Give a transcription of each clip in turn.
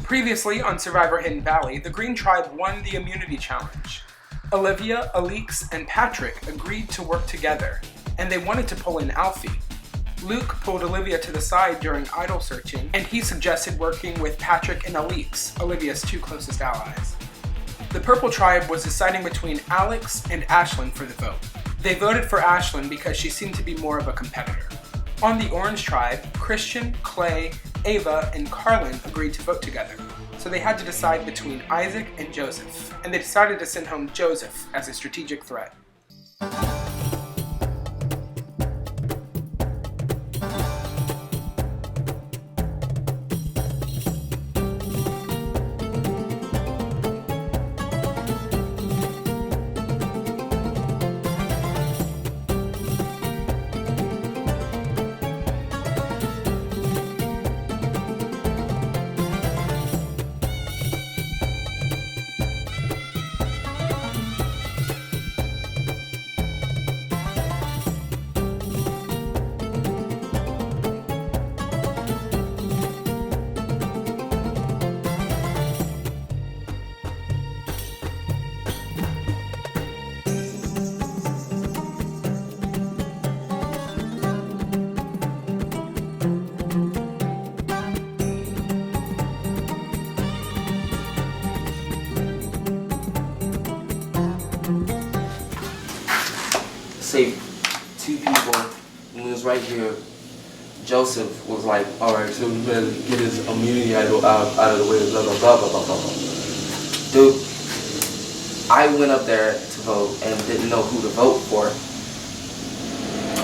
Previously on Survivor Hidden Valley, the Green Tribe won the immunity challenge. Olivia, Alix, and Patrick agreed to work together, and they wanted to pull in Alfie. Luke pulled Olivia to the side during idol searching, and he suggested working with Patrick and Alix, Olivia's two closest allies. The Purple Tribe was deciding between Alex and Ashlyn for the vote. They voted for Ashlyn because she seemed to be more of a competitor. On the Orange Tribe, Christian, Clay, Ava, and Carlin agreed to vote together, so they had to decide between Isaac and Joseph, and they decided to send home Joseph as a strategic threat. Say two people, and it was right here. Joseph was like, all right, so we better get his immunity out of the way, blah, blah, blah, blah, blah, blah. Dude, I went up there to vote and didn't know who to vote for.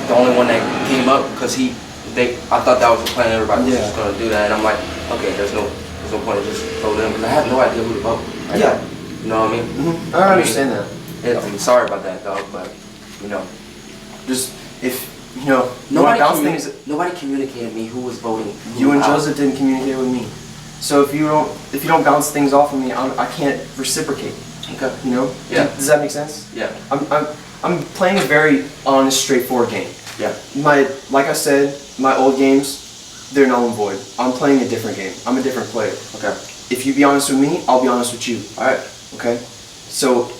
The only one that came up, because I thought that was the plan, everybody was just gonna do that, and I'm like, okay, there's no point in just voting him, because I have no idea who to vote. You know what I mean? Mm-hmm. I understand that. I'm sorry about that, dog, but, you know. Just, if, you know, nobody communicated me who was voting. You and Joseph didn't communicate with me. So if you don't bounce things off of me, I can't reciprocate. Okay. You know? Yeah. Does that make sense? Yeah. I'm playing a very honest, straightforward game. Yeah. Like I said, my old games, they're null and void. I'm playing a different game. I'm a different player. Okay. If you be honest with me, I'll be honest with you. Alright. Okay? So,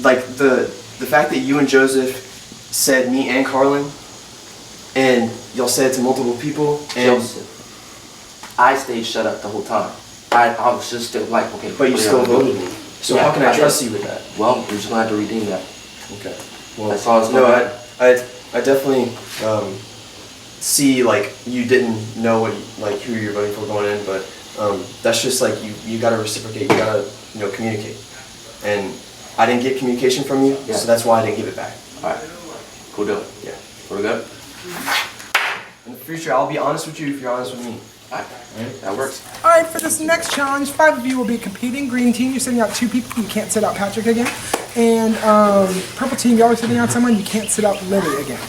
like, the fact that you and Joseph said me and Carlin, and y'all said it to multiple people, and Joseph, I stayed shut up the whole time. I was just still like, okay. But you still voted me. So how can I trust you with that? Well, you're just gonna have to redeem that. Okay. Well, that's all it's no, I definitely see like you didn't know who you're voting for going in, but that's just like you gotta reciprocate. You gotta communicate, and I didn't get communication from you, so that's why I didn't give it back. All right. Cool deal. Yeah. We're good? In the future, I'll be honest with you if you're honest with me. Alright. That works. Alright, for this next challenge, 5 of you will be competing. Green team, you're sitting out 2 people, you can't sit out Patrick again. And purple team, y'all are sitting out someone, you can't sit out Lily again.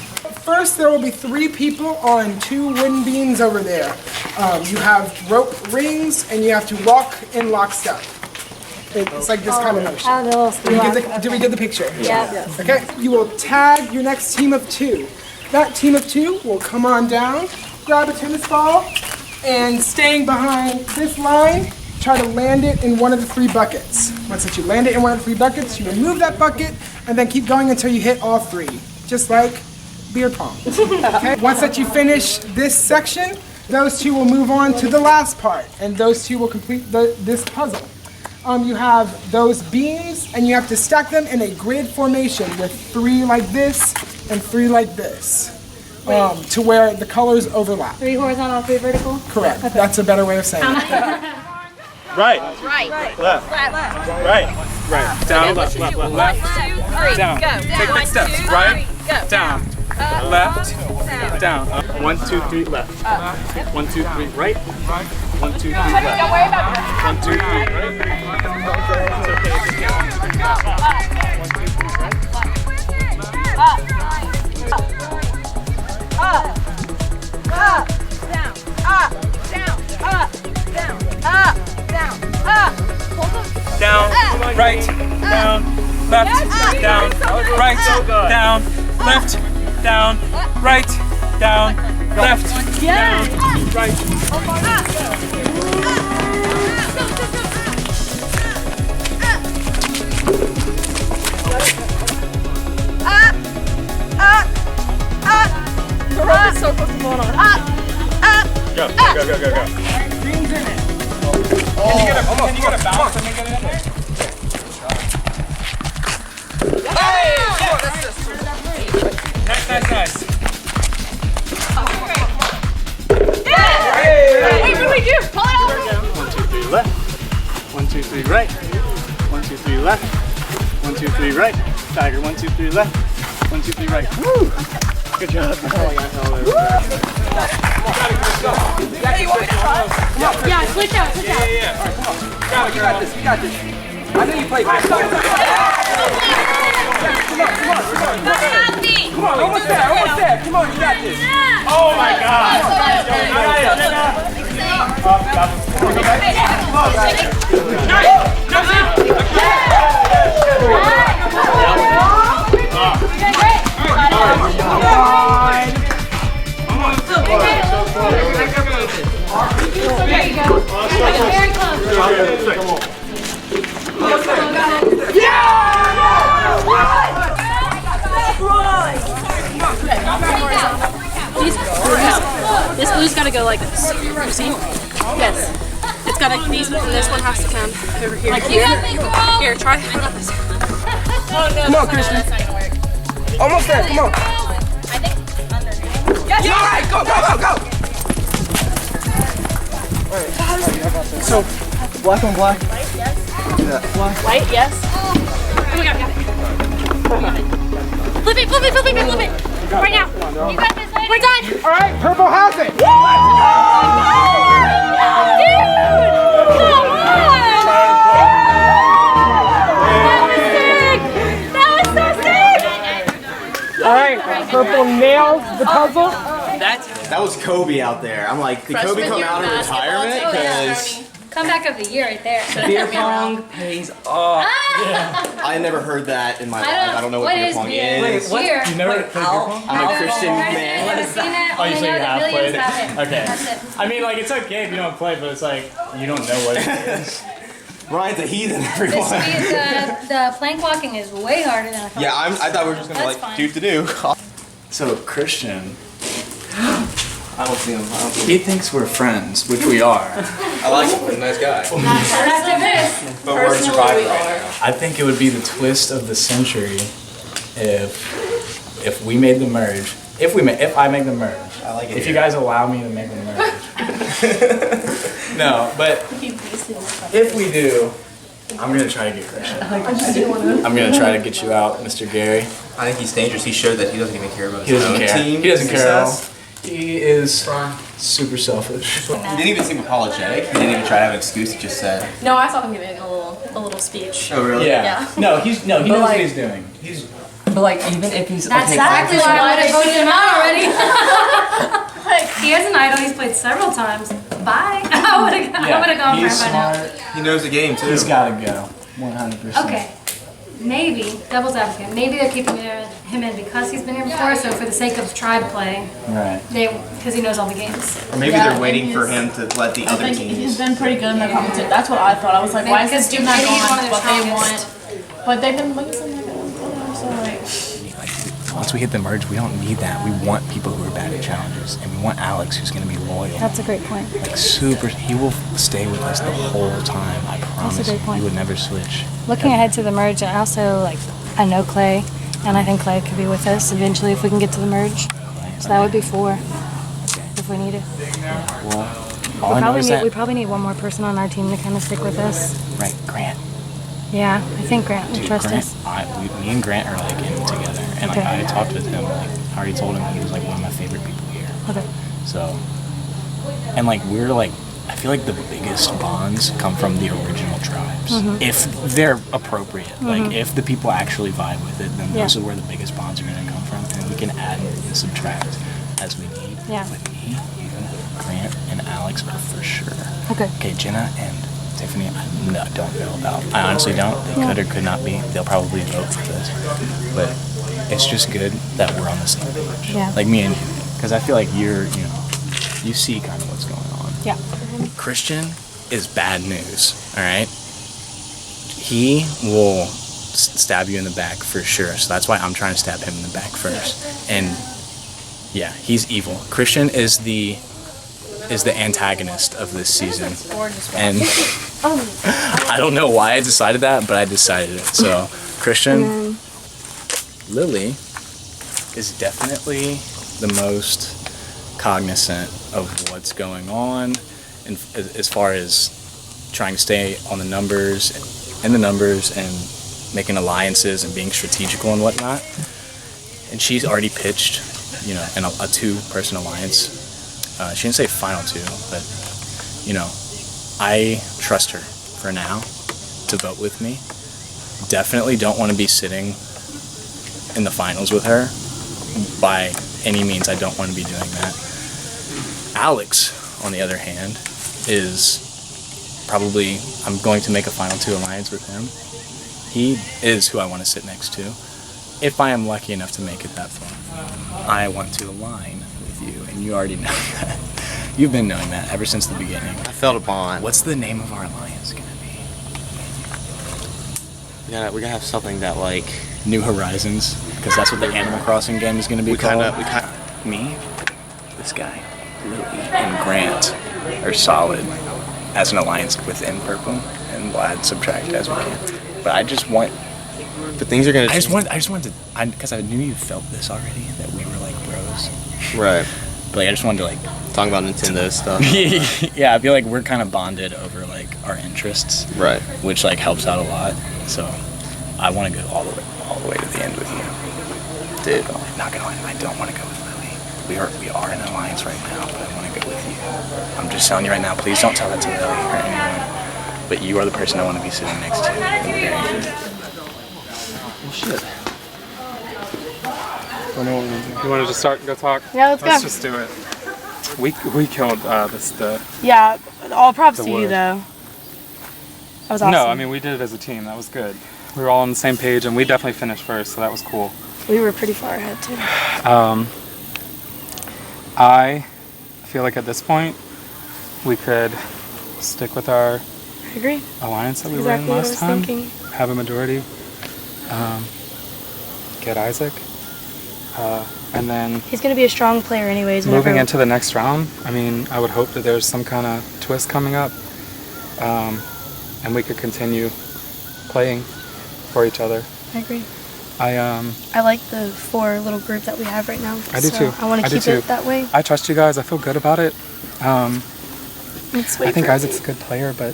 First, there will be 3 people on 2 wooden beams over there. You have rope rings, and you have to walk in lockstep. It's like this kind of motion. Do we get the picture? Yeah. Okay, you will tag your next team of 2. That team of 2 will come on down, grab a tennis ball, and staying behind this line, try to land it in one of the 3 buckets. Once that you land it in one of the 3 buckets, you remove that bucket, and then keep going until you hit all 3, just like beer pong. Okay? Once that you finish this section, those 2 will move on to the last part, and those 2 will complete this puzzle. You have those beams, and you have to stack them in a grid formation with 3 like this and 3 like this, to where the colors overlap. 3 horizontal, 3 vertical? Correct. Okay. That's a better way of saying it. Right. Right. Left. Left. Right. Down. Left. 1, 2, 3, Down. go. Take big steps. 1, 2, Right. 3, go. Down. Left. Down. 1, 2, 3. Left. 1, 2, 3. Right. 1, 2, 3. Left. Don't worry about that. 1, 2, 3. Right. It's okay. Down, right, down, left, down, right, down, left, down, right, down, left, down, right. You gotta balance and then get it in there. Nice. Wait, what do we do? Pull it over. 1, 2, 3, left. 1, 2, 3, right. 1, 2, 3, left. 1, 2, 3, right. Tiger. 1, 2, 3, left. 1, 2, 3, right. Woo! Good job. Yeah, switch out. Yeah. All right, come on. You got this. I know you play basketball. Come on, almost there. Come on, you got this. Oh my God. There you go. Very close. This blue's gotta go like this. You see? Yes. It's gotta, this one has to come over here. Like here. Here, try. What about this? Come on, Christian. Almost there. Come on. I think under. Yes. All right, go. So, black on black. White, yes. Oh my God, got it. Flip it. Right now. You got this, lady. We're done. All right, purple has it. Dude! Come on! That was sick! All right, purple nails the puzzle. That was Kobe out there. I'm like, did Kobe come out of retirement? Because Comeback of the year right there. Beer pong pays off. I never heard that in my life. I don't know what beer pong is. Wait, Beer. You never played beer pong? I'm a Christian man. Never seen it. Oh, you Only say you know that have millions played it? have it. Okay. That's it. I mean, like, it's okay if you don't play, but it's like, you don't know what it is. Ryan's a heathen, The everyone. speed, the plank walking is way harder than I thought. Yeah, I thought we were just gonna That's like fine. do. So, Christian, I don't see him. he thinks we're friends, which we are. I like him. He's a nice guy. After this. But we're surviving right now. I think it would be the twist of the century if we made the merge. If I make the merge. I like it. If you guys allow me to make the merge. No, but if we do, I'm gonna try to get Christian. I'm gonna try to get you out, Mr. Gary. I think he's dangerous. He showed that he doesn't even care about He his doesn't own care. team. He doesn't care at all. success. He is super selfish. He didn't even seem apologetic. He didn't even try to have an excuse. He just said, No, I saw him giving a little speech. "Oh, really?" Yeah. Yeah. No, he knows like- what he's doing. He's But like, even if he's That's okay, exactly why I would have voted him out already. Like, He is an idol. He's played several times. Bye. I would have gone for he's him by now. smart. He knows the game too. He's gotta go. 100%. Okay. Maybe, devil's advocate, maybe they're keeping him in because he's been here before, so for the sake of tribe play, Right. because he knows all the games. Or maybe Yeah, they're waiting and for he's- him to let the I other think he's teams. been pretty good in the competition. That's what I thought. I was like, why is Because this dude not maybe he's one going? of their What they strongest. want. But they've been losing like so like. Once we hit the merge, we don't need that. We want people who are bad at challenges, and we want Alex, who's going to be loyal. That's a great point. Like super, he will stay with us the whole time. I promise. great point. He would never switch. Looking ahead to the merge, I know Clay, and I think Clay could be with us eventually if we can get to the merge. So that would be 4 if we need it. Well, all I know is that We probably need one more person on our team to kind of stick with us. right, Grant. Yeah, I think Grant would Dude, trust Grant, us. me and Grant are like in together, and like Okay. I talked with him. Like I already told him he was like one of my favorite people here. Okay. So, and like we're like, I feel like the biggest bonds come from the original tribes, if they're appropriate. Like if the people actually vibe with it, then those are where the biggest bonds are going to come from, and we can add and subtract as we need. Yeah. With me, you, Grant, and Alex are for sure. Okay. Okay, Jenna and Tiffany, I don't know about. I honestly don't. They could or could not be. They'll probably vote for this, but it's just good that we're on the same page. Yeah. Like me and you, because I feel like you see kind of what's going on. Yeah. Christian is bad news. All right. He will stab you in the back for sure. So that's why I'm trying to stab him in the back first. And yeah, he's evil. Christian is the is the antagonist of this season. And I don't know why I decided that, but I decided it. So, Christian, Lily is definitely the most cognizant of what's going on, and as far as trying to stay on the numbers and making alliances and being strategical and whatnot. And she's already pitched, you know, in a two-person alliance. She didn't say final two, but, you know, I trust her for now to vote with me. Definitely don't want to be sitting in the finals with her. By any means, I don't want to be doing that. Alex, on the other hand, is probably, I'm going to make a final two alliance with him. He is who I want to sit next to, if I am lucky enough to make it that far. I want to align with you, and you already know that. You've been knowing that ever since the beginning. I felt a bond. What's the name of our alliance gonna be? We gotta have something that, like, New Horizons, because that's what the Animal Crossing game is gonna be called. Me, this guy, Lily, and Grant are solid as an alliance within Purple, and we'll add subtract as we can. But I just want. But things are gonna. I just wanted to, because I knew you felt this already, that we were like bros. Right. But like, I just wanted to like talk about Nintendo stuff. Yeah, I feel like we're kind of bonded over like our interests. Right. Which like helps out a lot. So I want to go all the way to the end with you. Dude. Not gonna lie, I don't want to go with Lily. We are in an alliance right now, but I want to go with you. I'm just telling you right now, please don't tell that to Lily or anyone. But you are the person I want to be sitting next to. Well, shit. You want to just start and go talk? Yeah, let's go. Let's just do it. We killed the Yeah, all props to you wood. though. That was awesome. No, I mean we did it as a team. That was good. We were all on the same page, and we definitely finished first, so that was cool. We were pretty far ahead too. I feel like at this point we could stick with our I agree. alliance that we Exactly were in what I last was time. thinking. Have a majority. Get Isaac. And then He's gonna be a strong player anyways. moving into the next round, I mean, I would hope that there's some kind of twist coming up, and we could continue playing for each other. I agree. I like the 4 little group that we have right now. do too. I want I to do keep too. it that way. I trust you guys. I feel good about it. Let's wait I think for Isaac's a good player, but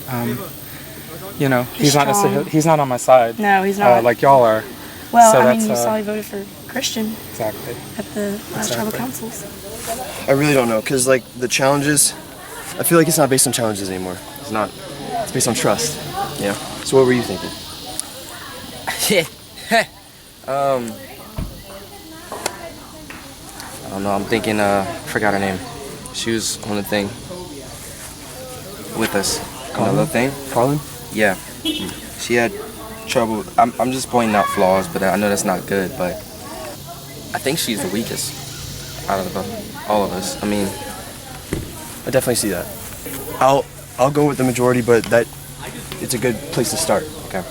you know, he's not strong. necessarily, he's not on my side. No, he's not. Like y'all are. Well, so I mean, that's, you saw he voted for Christian Exactly. at the last tribal Exactly. councils. I really don't know, because like the challenges, I feel like it's not based on challenges anymore. It's not. It's based on trust. Yeah. So what were you thinking? I don't know. I'm thinking. Forgot her name. She was on the thing with us. On the thing. Carlin? Yeah. She had trouble. I'm just pointing out flaws, but I know that's not good. But I think she's the weakest out of all of us. I mean, I definitely see that. I'll go with the majority, but it's a good place to start. okay.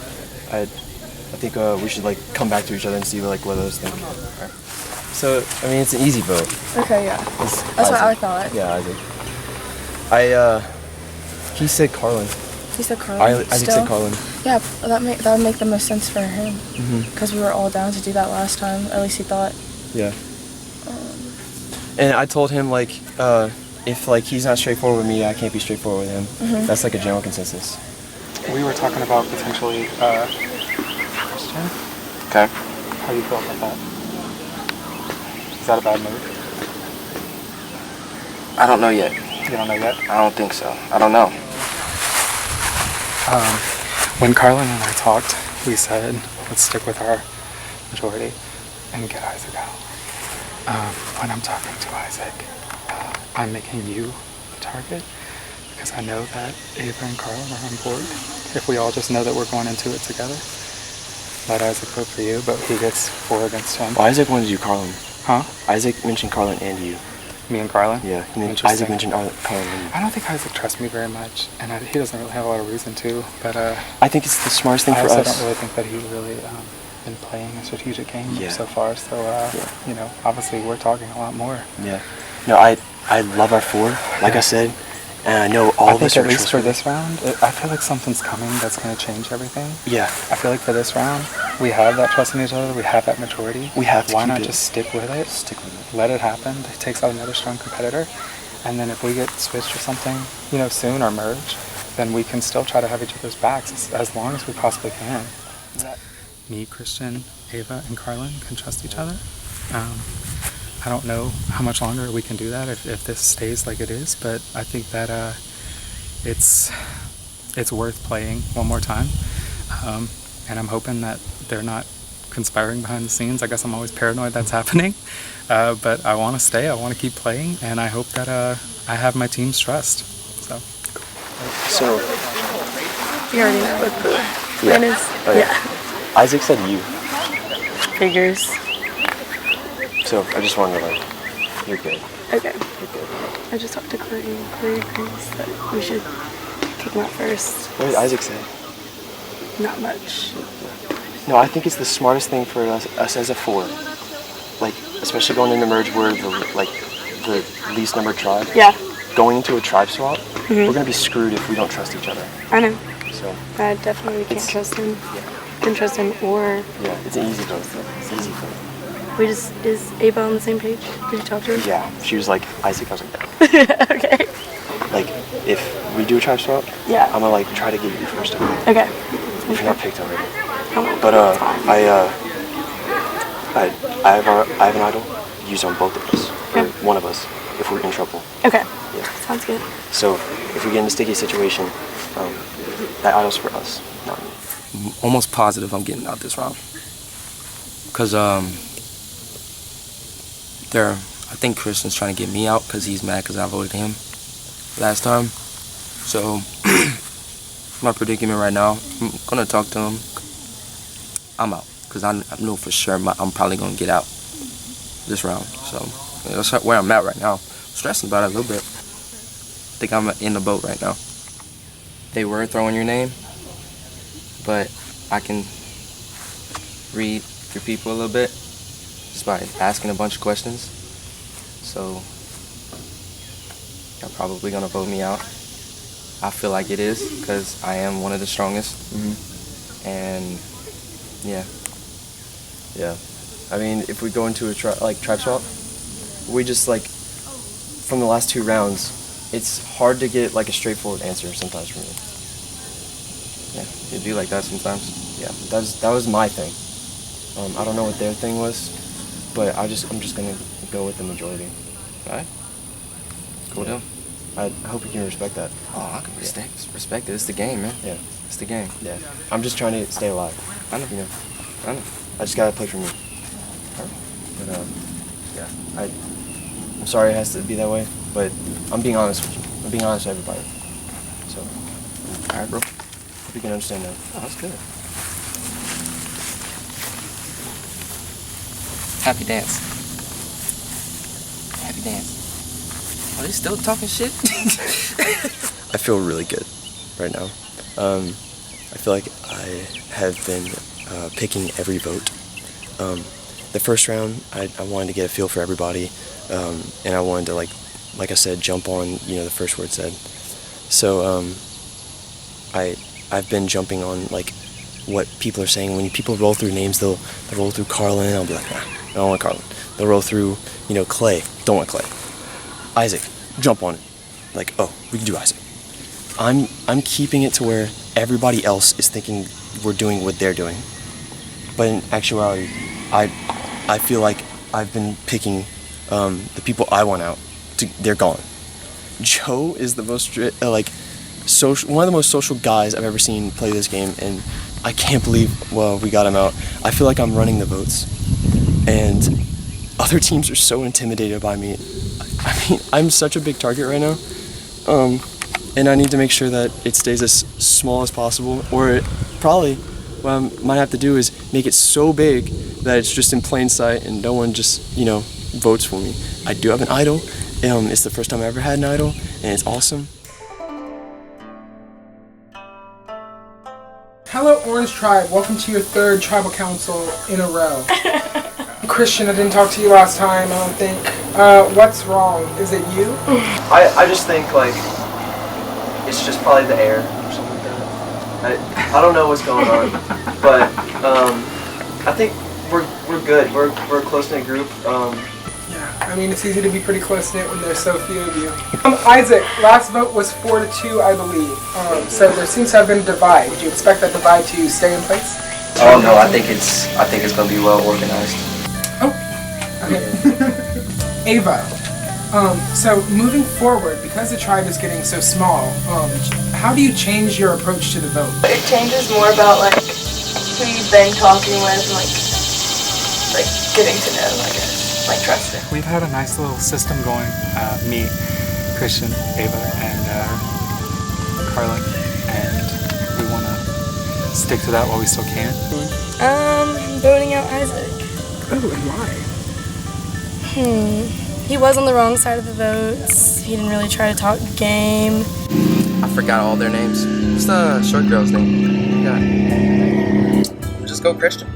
I think we should like come back to each other and see like what others think. Alright. So I mean, it's an easy vote. Okay, yeah. It's That's what I Isaac. thought. Yeah, Isaac. He said Carlin. He said Carlin. Isaac said Carlin. Yeah, that would make the most sense for him. Mhm. Because we were all down to do that last time. At least he thought. Yeah. And I told him like if like he's not straightforward with me, I can't be straightforward with him. Mhm. That's like a general consensus. We were talking about potentially Christian. Okay. How do you feel about that? Is that a bad move? I don't know yet. You don't know yet? I don't think so. I don't know. When Carlin and I talked, we said, let's stick with our majority and get Isaac out. When I'm talking to Isaac, I'm making you the target because I know that Ava and Carlin are on board. If we all just know that we're going into it together, let Isaac vote for you, but he gets 4 against him. Well, Isaac wanted you Carlin. Huh? Isaac mentioned Carlin and you. Me and Carlin? Yeah, Interesting. Isaac mentioned Carlin and you. I don't think Isaac trusts me very much, and he doesn't really have a lot of reason to, but I think it's the smartest thing I for also us. don't really think that he's really been playing a strategic game Yeah. so far, so, you know, obviously we're talking a lot more. Yeah. No, I I love our 4, like I said, and I know all I of us think are at least for trustworthy. this round, I feel like something's coming that's going to change everything. Yeah. I feel like for this round, we have that trust in each other. We have that maturity. We have to Why keep not it. just stick with it? Stick with it. Let it happen. It takes out another strong competitor. And then if we get switched or something, soon or merge, then we can still try to have each other's backs as long as we possibly can. Me, Christian, Ava, and Carlin can trust each other. I don't know how much longer we can do that if this stays like it is, but I think that it's worth playing one more time. And I'm hoping that they're not conspiring behind the scenes. I guess I'm always paranoid that's happening. But I want to stay. I want to keep playing, and I hope that I have my team's trust. So, You already know what the plan is. Oh, yeah. Isaac said you. Figures. So I just wanted to you're good. Okay. You're good. I just talked to Clay. Clay agrees that we should kick him out first. What did Isaac say? Not much. No, I think it's the smartest thing for us as a 4. Especially going into merge where the least numbered tribe. Yeah. Going into a tribe swap, we're gonna be screwed if we don't trust each other. I know. So I definitely can't trust him. Can trust him or yeah, it's an easy vote. It's easy for me. is Ava on the same page? Did you talk to her? Yeah, she was like Isaac. I was like, yeah. Okay. If we do a tribe swap, Yeah. I'm gonna try to get you first. Okay. If you're not picked already. Oh, But I have an idol used on both of us, or one of us, if we're in trouble. Okay. Yeah. Sounds good. So if we get in a sticky situation, that idol's for us, not me. I'm almost positive I'm getting out this round. Cause I think Christian's trying to get me out because he's mad because I voted him last time. So my predicament right now, I'm gonna talk to him. I'm out because I know for sure I'm probably gonna get out this round. So that's where I'm at right now. I'm stressing about it a little bit. I think I'm in the boat right now. They were throwing your name, but I can read your people a little bit just by asking a bunch of questions. So you're probably gonna vote me out. I feel like it is because I am one of the strongest. And yeah. I mean, if we go into a tribe swap, we just from the last 2 rounds, it's hard to get a straightforward answer sometimes for me. Yeah, it'd be like that sometimes. Yeah, that was my thing. I don't know what their thing was, but I'm just gonna go with the majority. All right. Cool deal. I hope you can respect that. Oh, I can respect it. It's the game, man. Yeah. It's the game. Yeah. I'm just trying to stay alive. I know. I know. I just gotta play for me. But yeah. I'm sorry it has to be that way, but I'm being honest with you. I'm being honest with everybody. So, all right, bro. Hope you can understand that. Oh, that's good. Happy dance. Happy dance. Are they still talking shit? I feel really good right now. I feel like I have been picking every vote. The first round, I wanted to get a feel for everybody, and I wanted to like I said, jump on the first word said. So I've been jumping on what people are saying. When people roll through names, they'll roll through Carlin. I'll be like, nah, I don't want Carlin. They'll roll through Clay. Don't want Clay. Isaac, jump on it. Oh, we can do Isaac. I'm keeping it to where everybody else is thinking we're doing what they're doing. But in actuality, I feel like I've been picking the people I want out. They're gone. Joe is the most social, one of the most social guys I've ever seen play this game, and I can't believe we got him out. I feel like I'm running the votes, and other teams are so intimidated by me. I mean, I'm such a big target right now, and I need to make sure that it stays as small as possible, or probably what I might have to do is make it so big that it's just in plain sight and no one just, votes for me. I do have an idol. It's the first time I ever had an idol, and it's awesome. Hello, Orange Tribe. Welcome to your 3rd tribal council in a row. Christian, I didn't talk to you last time, I don't think. What's wrong? Is it you? I just think like it's just probably the air or something like that. I don't know what's going on, but I think we're good. We're a close knit group. Yeah, I mean, it's easy to be pretty close knit when there's so few of you. Isaac, last vote was 4-2, I believe. So there seems to have been a divide. Would you expect that divide to stay in place? Oh no, I think it's gonna be well organized. Oh, okay. Ava, so moving forward, because the tribe is getting so small, how do you change your approach to the vote? It changes more about like who you've been talking with and like getting to know, I guess, like trusting. We've had a nice little system going. Me, Christian, Ava, and Carla, and we want to stick to that while we still can. Voting out Isaac. Oh, and why? He was on the wrong side of the votes. He didn't really try to talk game. I forgot all their names. What's the short girl's name? Yeah. We'll just go Christian.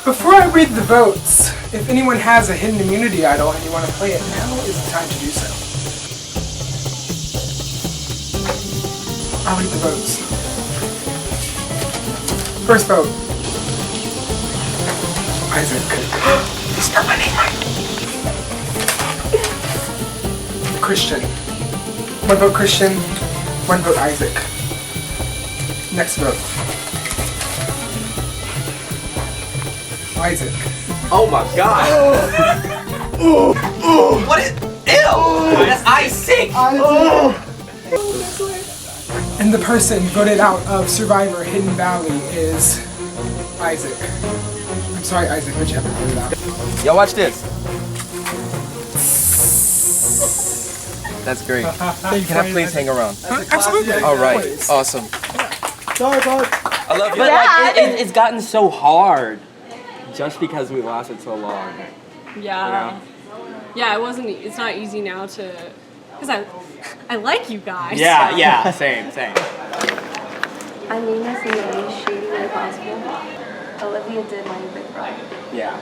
Before I read the votes, if anyone has a hidden immunity idol and you want to play it, now is the time to do so. I'll read the votes. First vote. Isaac. It's not my name right. Christian. One vote Christian, one vote Isaac. Next vote. Isaac. Oh my god! What is. Ew! That's Isaac! And the person voted out of Survivor Hidden Valley is Isaac. I'm sorry, Isaac, but you haven't voted out. Y'all watch this. That's great. Can I please hang around? Absolutely. All right. Awesome. Sorry, bud. I love you. But like, it's gotten so hard just because we lasted so long. Yeah. Yeah, it's not easy now to, because I like you guys. Yeah, yeah, same. I mean this in the least shady way possible. Olivia did my big brother. Yeah.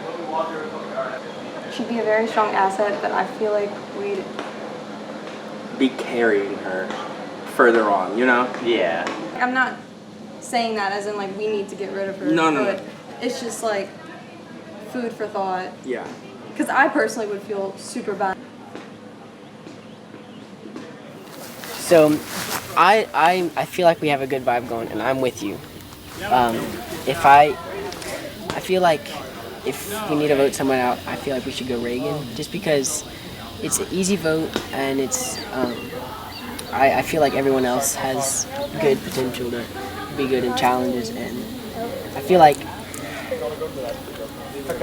She'd be a very strong asset, but I feel like we'd Be carrying her further on, you know? Yeah. I'm not saying that as in like we need to get rid of her. No. But it's just like food for thought. Yeah. Because I personally would feel super bad. So, I feel like we have a good vibe going, and I'm with you. I feel like if we need to vote someone out, I feel like we should go Reagan, just because it's an easy vote, and it's I feel like everyone else has good potential to be good in challenges, and I feel like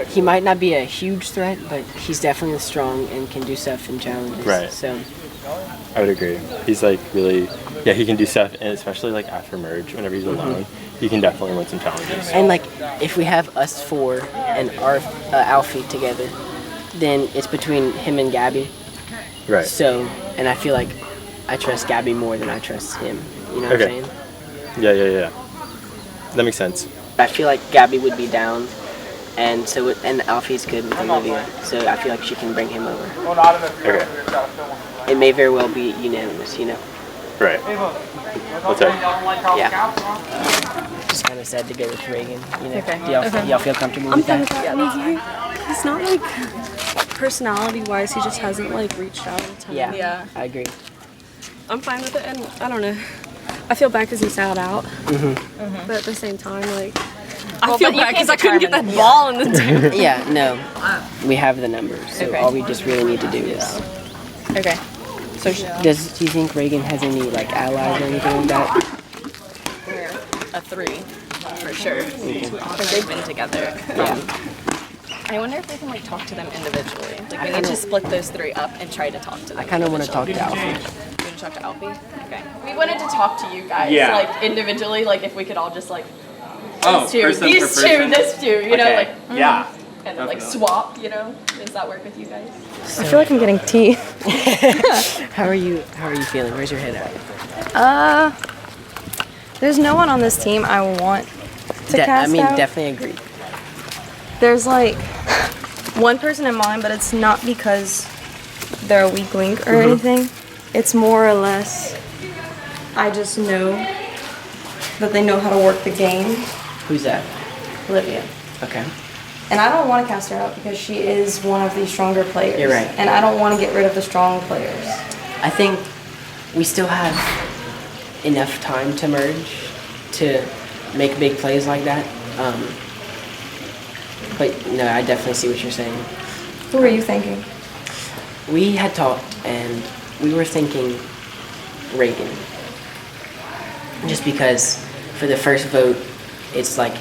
he might not be a huge threat, but he's definitely strong and can do stuff in challenges. Right. So I would agree. He's like really, yeah, he can do stuff, and especially like after merge, whenever he's alone, he can definitely win some challenges. And like, if we have us four and our Alfie together, then it's between him and Gabby. Right. So, and I feel like I trust Gabby more than I trust him. You know what I'm saying? Yeah. That makes sense. I feel like Gabby would be down, and and Alfie's good with Olivia, so I feel like she can bring him over. Okay. It may very well be unanimous, you know? Right. What's up? Yeah. Just kind of sad to go with Reagan, you know? Okay. Do y'all feel comfortable I'm with fine that? with that. He's not like, personality-wise, he just hasn't like reached out a ton. Yeah, I agree. I'm fine with it, and I don't know. I feel bad because he sat out, Mm-hmm. but at the same time, like, I feel bad because I couldn't get that ball in the tank. Yeah, no. We have the numbers, so all we just really need to do is... Okay. So do you think Reagan has any like allies or anything like that? A 3, for sure. Because they've been together. I wonder if they can like talk to them individually. Like we need to split those 3 up and try to talk to them. I kind of want to talk to Alfie. You want to talk to Alfie? Okay. We wanted to talk to you guys, Yeah. like individually, like if we could all just like Oh, these person two, for these two, person? this two, you know, Okay. like Yeah. and then like Definitely. swap, you know. Does that work with you guys? I feel like I'm getting tea. How are you feeling? Where's your head at? There's no one on this team I want to cast I mean, out. definitely agree. There's like one person in mind, but it's not because they're a weak link or anything. It's more or less, I just know that they know how to work the game. Who's that? Olivia. Okay. And I don't want to cast her out because she is one of the stronger players. You're right. And I don't want to get rid of the strong players. I think we still have enough time to merge to make big plays like that. But no, I definitely see what you're saying. Who were you thinking? We had talked and we were thinking Reagan. Just because for the first vote, it's like,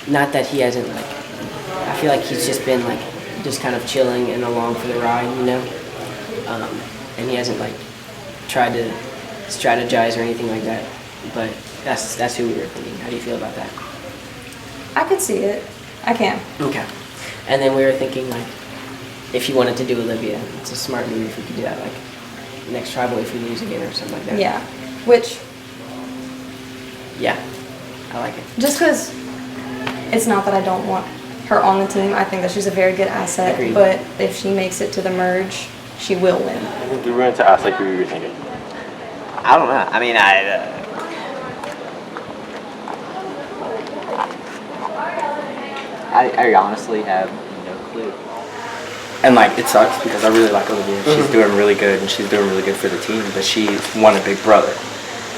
not that he hasn't like, I feel like he's just been like, just kind of chilling and along for the ride, you know? And he hasn't like tried to strategize or anything like that. But that's who we were thinking. How do you feel about that? I could see it. I can. Okay. And then we were thinking like, if you wanted to do Olivia, it's a smart move if we could do that, like next tribal if we lose again or something like that. Yeah. Which, yeah, I like it. just because it's not that I don't want her on the team, I think that she's a very good asset. Agreed. But if she makes it to the merge, she will win. We wanted to ask like who you were thinking. I don't know. I mean, I honestly have no clue. And like it sucks because I really like Olivia. She's doing really good and she's doing really good for the team. But she won a big brother,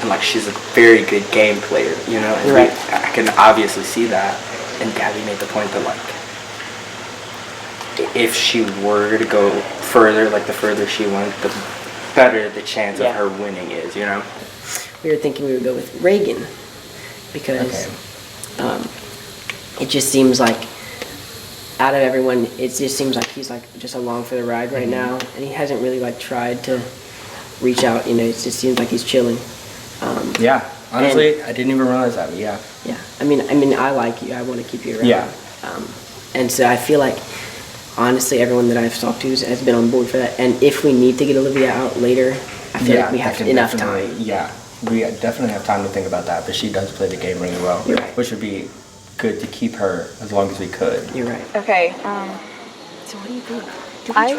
and like she's a very good game player, you know. And Right. I can obviously see that. And Gabby made the point that like if she were to go further, like the further she went, the better the chance of her winning is, you know. We were thinking we would go with Reagan because it just seems like out of everyone, it just seems like he's like just along for the ride right now, and he hasn't really like tried to reach out. You know, it just seems like he's chilling. Yeah, honestly, I didn't even realize that. But yeah. Yeah, I mean, I like you. I want to keep you around. Yeah. And so I feel like, honestly, everyone that I've talked to has been on board for that. And if we need to get Olivia out later, I feel like we have enough time. Yeah, we definitely have time to think about that. But she does play the game really well, which would be good to keep her as long as we could. You're right. Okay. So what do you think? I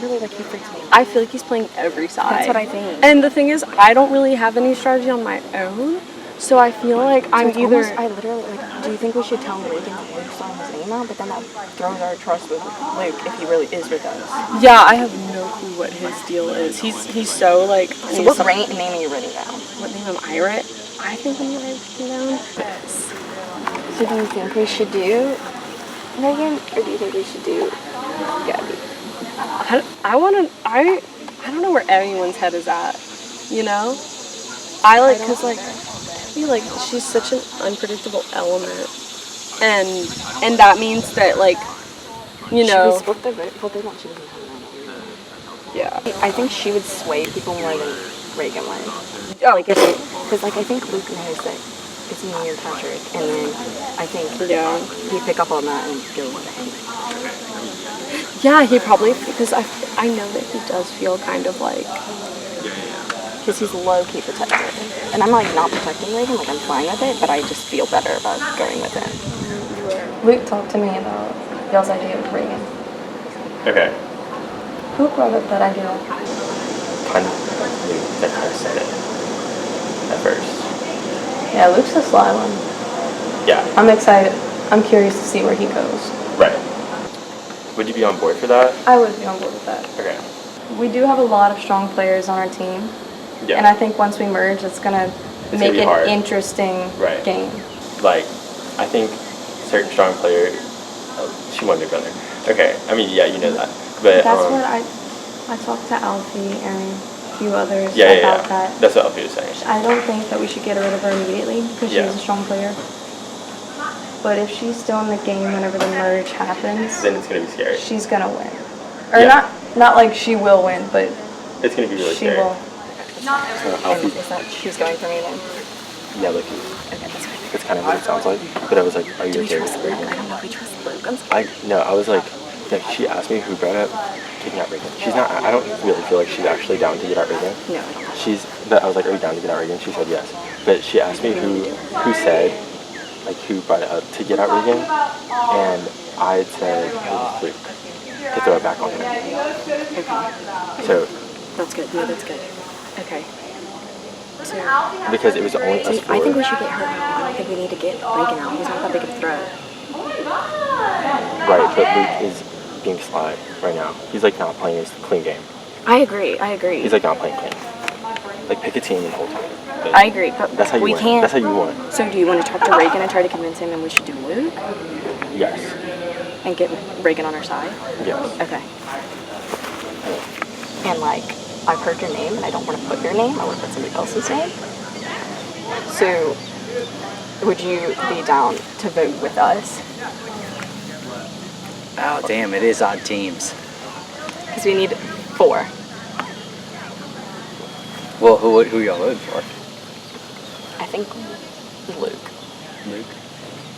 really like he freaks me out. I feel like he's playing every side. That's what I think. And the thing is, I don't really have any strategy on my own. So I feel like I'm either. I literally like. Do you think we should tell Reagan to Luke's throwing his name out? But then that throws our trust with Luke if he really is with us. Yeah, I have no clue what his deal is. He's so like. So what name are you written down? What name am I written? I think I'm written down. So do you think we should do Reagan, or do you think we should do Gabby? I don't know where everyone's head is at. You know, I like because like. I feel like she's such an unpredictable element, and that means that like, you know. Should we split the vote? Well, they don't. She doesn't have that. Yeah. I think she would sway people more than Reagan would. Oh. Like because like I think Luke knows that it's me and Patrick, and then I think he'd pick up on that and go with it. Yeah, he probably because I know that he does feel kind of like. Because he's low-key protected. And I'm like not protecting Reagan, like I'm fine with it, but I just feel better about going with it. Luke talked to me about y'all's idea with Reagan. Okay. Who brought up that idea? Kind of Luke that kind of said it at first. Yeah, Luke's a sly one. Yeah. I'm excited. I'm curious to see where he goes. Right. Would you be on board for that? I would be on board with that. Okay. We do have a lot of strong players on our team. Yeah. And I think once we merge, it's going to make be an hard. interesting game. Like, I think certain strong player. Oh, she won Big Brother. Okay. I mean, yeah, you know that. But That's what I talked to Alfie and a few others yeah. about that. That's what Alfie was saying. I don't think that we should get rid of her immediately because she's a strong player. But if she's still in the game whenever the merge happens, Then it's gonna be scary. she's going to win. Or not like she will win, but It's gonna be really she scary. will. Alfie. Is that she's going for me then? Yeah, like it's kind of what it sounds like. But I was like, are you Do we okay? trust Luke? I don't know if we trust Luke. I'm scared. I was like she asked me who brought up kicking out Reagan. She's not. I don't really feel like she's actually down to get out Reagan. No. But I was like, are you down to get out Reagan? She said yes. But she asked me who said like who brought it up to get out Reagan, and I'd say it was Luke to throw it back on him. So That's good. No, that's good. Okay. So, because it was only us four. I think we should get her out. I don't think we need to get Reagan out. He's not that big of a threat. Right, but Luke is being sly right now. He's like not playing his clean game. I agree. He's like not playing clean. Like pick a team and hold time. I agree, but that's how you we win. can't. That's how you win. So do you want to talk to Reagan and try to convince him and we should do Luke? Yes. And get Reagan on our side? Yes. Okay. And like, I've heard your name and I don't want to put your name, I want to put somebody else's name. So, would you be down to vote with us? Oh, damn, it is odd teams. Because we need 4. Well, who y'all voting for? I think Luke. Luke?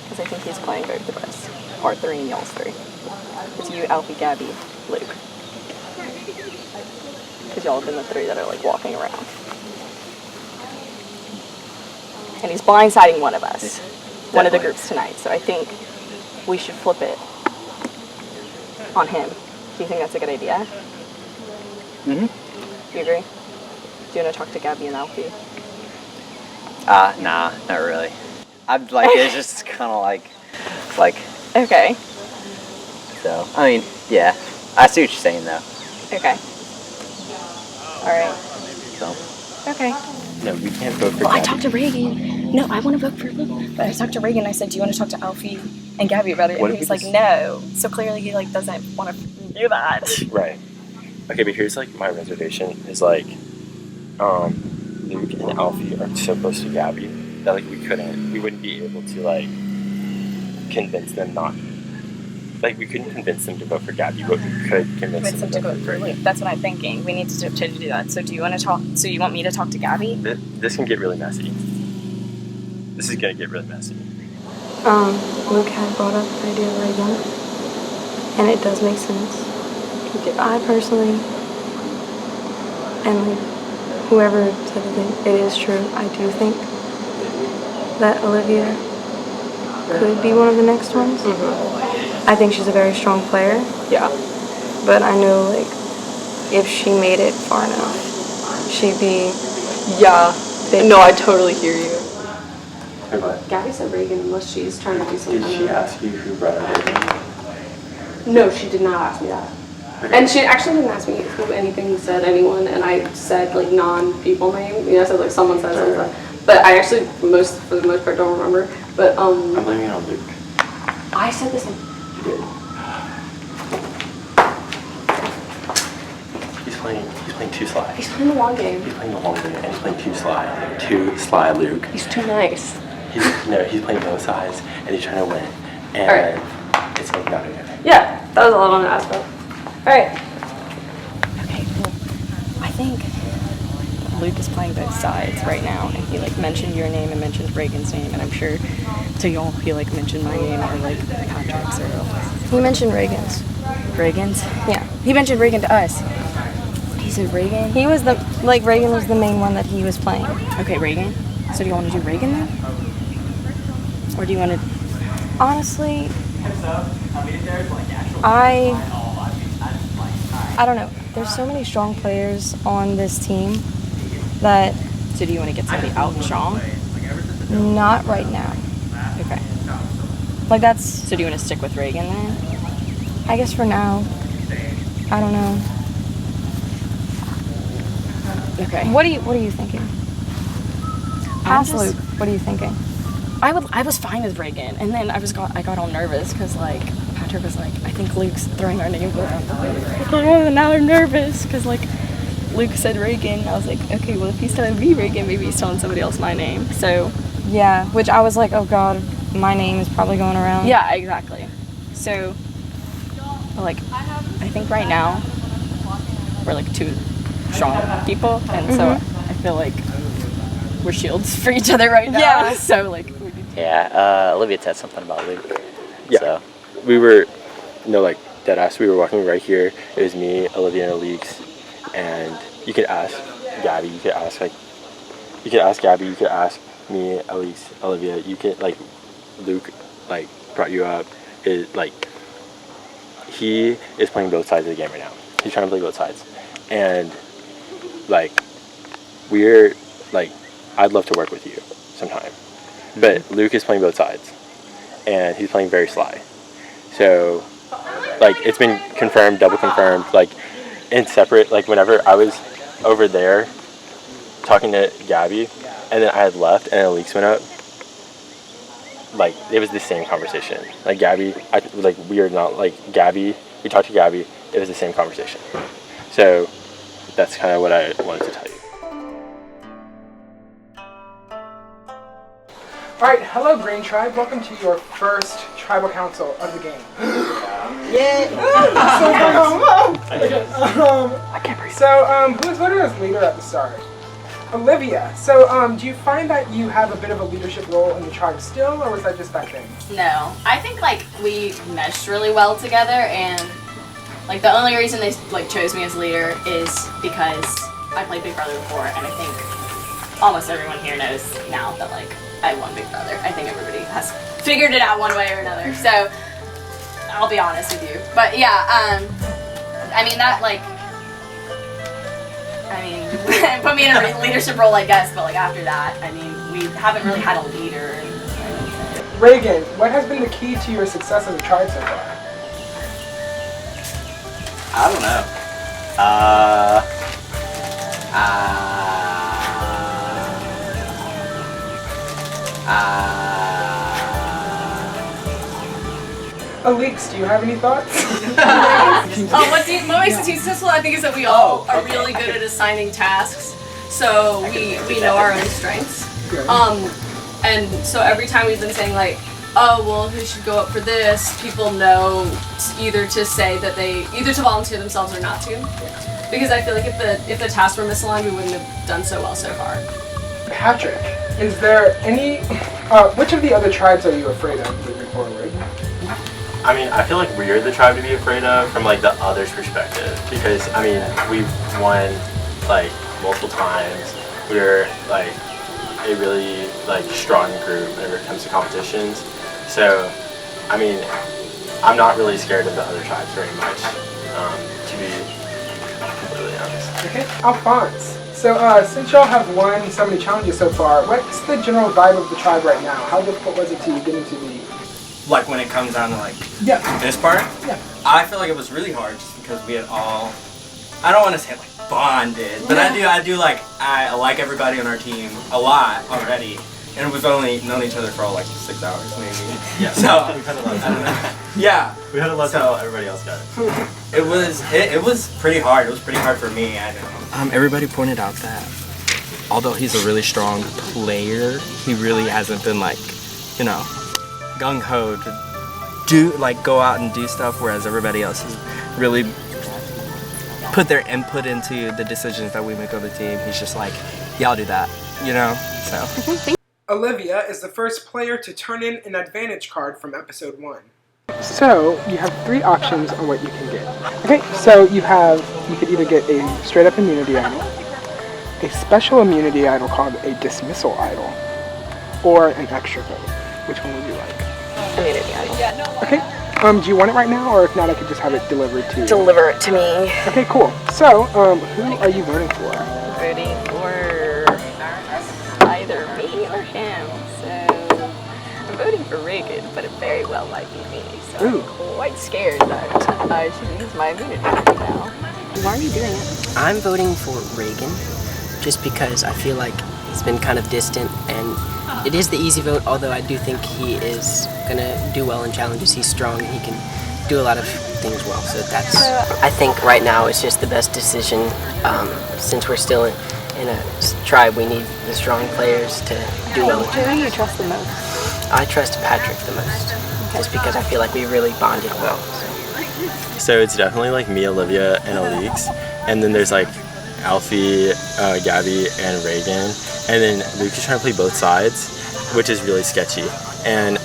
Because I think he's playing both of us. Our 3 and y'all's 3. It's you, Alfie, Gabby, Luke. Because y'all have been the 3 that are like walking around. And he's blindsiding one of us. One of the groups tonight. So I think we should flip it on him. Do you think that's a good idea? Mm-hmm. You agree? Do you want to talk to Gabby and Alfie? Nah, not really. I'd like, it's just kind of like. Okay. So, I mean, yeah. I see what you're saying, though. Okay. Alright. So. Okay. No, we can't vote for Well, I Gabby. talked to Reagan. No, I want to vote for Luke. But I talked to Reagan and I said, do you want to talk to Alfie and Gabby about it? What And if he was we like, just- no. So clearly he like doesn't want to do that. Right. Okay, but here's like my reservation is like, Luke and Alfie are so close to Gabby that like we wouldn't be able to like convince them not. Like we couldn't convince them to vote for Gabby, but we could convince them to go for Luke. That's what I'm thinking. We need to do that. So do you want to talk? So you want me to talk to Gabby? This can get really messy. This is gonna get really messy. Luke had brought up the idea of Reagan. And it does make sense. I personally, and like whoever said it is true, I do think that Olivia could be one of the next ones. I think she's a very strong player. Yeah. But I know like if she made it far enough, she'd be No, I totally hear you. Hey, what? Gabby said Reagan unless she's trying to do something. Did she ask you who brought up Reagan? No, she did not ask me that. And she actually didn't ask me who anything said anyone, and I said like non-people name. You know, I said like someone said something. But I actually for the most part don't remember. But I'm blaming it on Luke. I said the same. You did. He's playing too sly. He's playing the long game. He's playing the long game and he's playing too sly. Too sly, Luke. He's too nice. He's playing both sides and he's trying to win. And it's like not okay. Yeah, that was all I wanted to ask about. Alright. Okay, cool. I think Luke is playing both sides right now, and he like mentioned your name and mentioned Reagan's name, and I'm sure to y'all he like mentioned my name or like Patrick's or He mentioned Reagan's. Reagan's. Yeah. He mentioned Reagan to us. He said Reagan. He was Reagan was the main one that he was playing. Okay, Reagan. So do you want to do Reagan then, or do you want to? Honestly, I don't know. There's so many strong players on this team that. So do you want to get somebody out strong? Not right now. Okay. Like that's. So do you want to stick with Reagan then? I guess for now. I don't know. Okay. What are you thinking? Ask Luke. What are you thinking? I was fine with Reagan, and then I got all nervous because like Patrick was like, I think Luke's throwing our name around. Oh, now I'm nervous because like Luke said Reagan. I was like, okay, well if he's telling me Reagan, maybe he's telling somebody else my name. So yeah, which I was like, oh god, my name is probably going around. Yeah, exactly. So like I think right now we're like 2 strong people, and so I feel like we're shields for each other right now. Yeah. So like. Yeah, Olivia said something about Luke. Yeah. So. We were, like, dead ass. We were walking right here. It was me, Olivia, and Alix. And you could ask Gabby. You could ask Gabby. You could ask me, Alix, Olivia. You could, like, Luke, like, brought you up. he is playing both sides of the game right now. He's trying to play both sides. And, like, we're, like, I'd love to work with you sometime. But Luke is playing both sides. And he's playing very sly. So, like, it's been confirmed, double confirmed, like, in separate, like, whenever I was over there talking to Gabby, and then I had left, and then leaks went up, like, it was the same conversation. Like, Gabby, we are not, like, Gabby, we talked to Gabby, it was the same conversation. So, that's kind of what I wanted to tell you. Alright, hello Green Tribe, welcome to your first tribal council of the game. Who was voted as leader at the start? Olivia. So, do you find that you have a bit of a leadership role in the tribe still, or was that just back then? No, I think like we meshed really well together, and like the only reason they like chose me as leader is because I played Big Brother before, and I think almost everyone here knows now that like I won Big Brother. I think everybody has figured it out one way or another. So I'll be honest with you, but yeah, I mean that like. I mean, put me in a leadership role, I guess, but like after that, I mean, we haven't really had a leader. Reagan, what has been the key to your success as a tribe so far? I don't know. Aleeks, do you have any thoughts? What makes the team successful, I think, is that we all are really good at assigning tasks, so we know our own strengths. And so every time we've been saying like, oh well, who should go up for this, people know either to say that either to volunteer themselves or not to. Because I feel like if the tasks were misaligned, we wouldn't have done so well so far. Patrick, is there any, which of the other tribes are you afraid of moving forward? I mean, I feel like we're the tribe to be afraid of from, like, the other's perspective. Because, I mean, we've won, like, multiple times. We're, like, a really, like, strong group whenever it comes to competitions. So, I mean, I'm not really scared of the other tribes very much, to be completely honest. Okay, Alphonse. So, since y'all have won so many challenges so far, what's the general vibe of the tribe right now? How difficult was it to get into the... Like when it comes down to like this part? Yeah. I feel like it was really hard just because we had all, I don't want to say like bonded, but I do like, I like everybody on our team a lot already. And we've only known each other for like 6 hours maybe. Yeah. So, we've had a lot of time. Yeah. We had a lot of time, everybody else got it. It was pretty hard. It was pretty hard for me, I know. Everybody pointed out that although he's a really strong player, he really hasn't been like, you know, gung-ho to go out and do stuff, whereas everybody else has really put their input into the decisions that we make on the team. He's just like, yeah, I'll do that, you know, so. Olivia is the first player to turn in an advantage card from episode 1. So, you have 3 options on what you can get. Okay, so you could either get a straight up immunity idol, a special immunity idol called a dismissal idol, or an extra vote. Which one would you like? Immunity idol. Okay. Do you want it right now, or if not, I could just have it delivered to you? Deliver it to me. Okay, cool. So, who are you voting for? Voting for either me or him. So, I'm voting for Reagan, but it very well might be me. So I'm quite scared that I should use my immunity now. Why are you doing it? I'm voting for Reagan, just because I feel like he's been kind of distant, and it is the easy vote, although I do think he is going to do well in challenges. He's strong, he can do a lot of things well, so that's, I think right now it's just the best decision. Since we're still in a tribe, we need the strong players to do well. Who do you trust the most? I trust Patrick the most, just because I feel like we really bonded well. So it's definitely like me, Olivia, and Aleeks, and then there's like Alfie, Gabby, and Reagan, and then Luke is trying to play both sides, which is really sketchy. And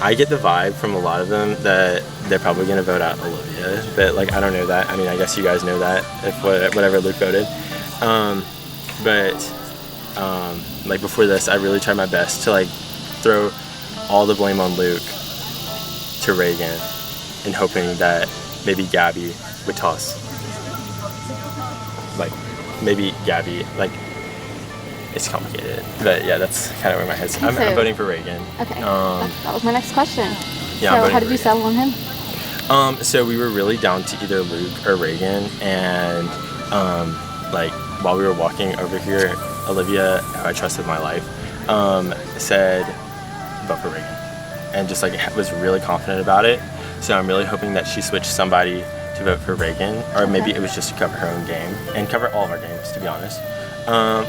I get the vibe from a lot of them that they're probably gonna vote out Olivia, but like I don't know that. I mean, I guess you guys know that if whatever Luke voted. Like before this, I really tried my best to like throw all the blame on Luke to Reagan, and hoping that maybe Gabby would tell us. Like, maybe Gabby, like, it's complicated. But yeah, that's kind of where my head's. I'm voting for Reagan. Okay. That was my next question. Yeah, so how did you settle on him? So we were really down to either Luke or Reagan, and like while we were walking over here, Olivia, who I trust with my life, said vote for Reagan, and just like was really confident about it. So I'm really hoping that she switched somebody to vote for Reagan, or maybe it was just to cover her own game and cover all of our games, to be honest.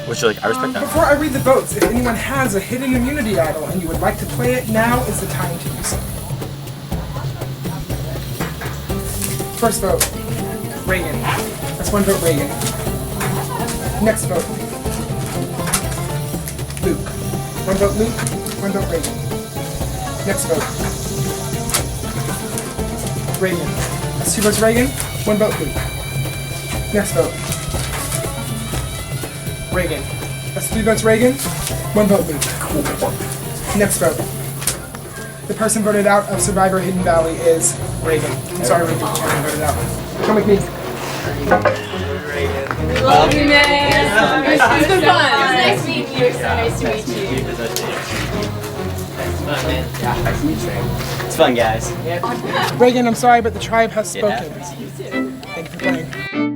Which like I respect that. Before I read the votes, if anyone has a hidden immunity idol and you would like to play it, now is the time to do so. First vote, Reagan. That's one vote, Reagan. Next vote, Luke. One vote, Luke. One vote, Reagan. Next vote, Reagan. That's two votes, Reagan. One vote, Luke. Next vote, Reagan. That's three votes, Reagan. One vote, Luke. Next vote. The person voted out of Survivor Hidden Valley is Reagan. I'm sorry, Reagan, you voted out. Come with me. Love you, man. It's been fun. It was nice meeting you. So nice to meet you. It's fun, man. Yeah, nice to meet you. It's fun, guys. Reagan, I'm sorry, but the tribe has spoken. Yeah. Thank you for playing.